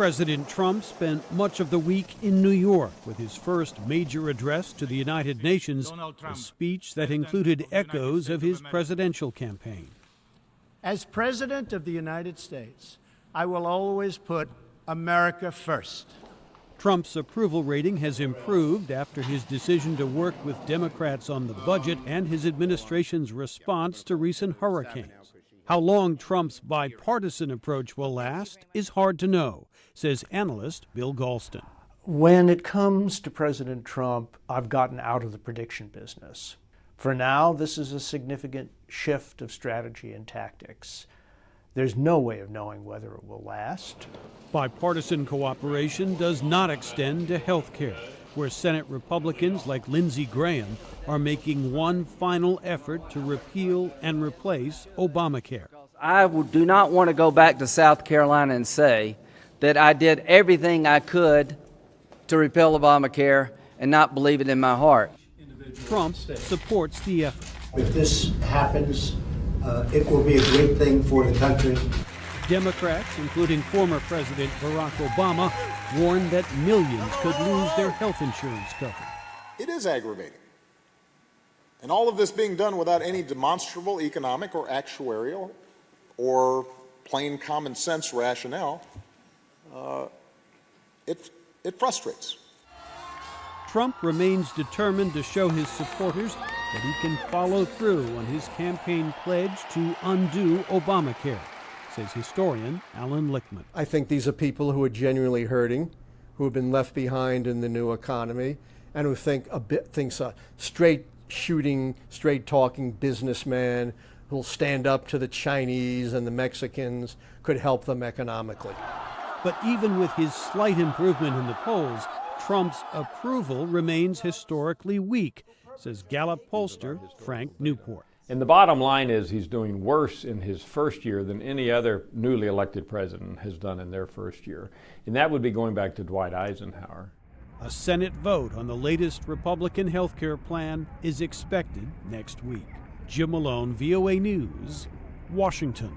President Trump spent much of the week in New York with his first major address to the United Nations, a speech that included echoes of his presidential campaign. As President of the United States, I will always put America first. Trump's approval rating has improved after his decision to work with Democrats on the budget and his administration's response to recent hurricanes. How long Trump's bipartisan approach will last is hard to know, says analyst Bill Galston. When it comes to President Trump, I've gotten out of the prediction business. For now, this is a significant shift of strategy and tactics. There's no way of knowing whether it will last. Bipartisan cooperation does not extend to health care, where Senate Republicans like Lindsey Graham are making one final effort to repeal and replace Obamacare. I do not want to go back to South Carolina and say that I did everything I could to repeal Obamacare and not believe it in my heart. Trump supports the effort. If this happens, it will be a great thing for the country. Democrats, including former President Barack Obama, warned that millions could lose their health insurance coverage. It is aggravating. And all of this being done without any demonstrable economic or actuarial or plain common sense rationale, it frustrates. Trump remains determined to show his supporters that he can follow through on his campaign pledge to undo Obamacare, says historian Alan Lichtman. I think these are people who are genuinely hurting, who have been left behind in the new economy, and who thinks a straight shooting, straight talking businessman who'll stand up to the Chinese and the Mexicans could help them economically. But even with his slight improvement in the polls, Trump's approval remains historically weak, says Gallup pollster Frank Newport. And the bottom line is he's doing worse in his first year than any other newly elected president has done in their first year. And that would be going back to Dwight Eisenhower. A Senate vote on the latest Republican health care plan is expected next week. Jim Malone, VOA News, Washington.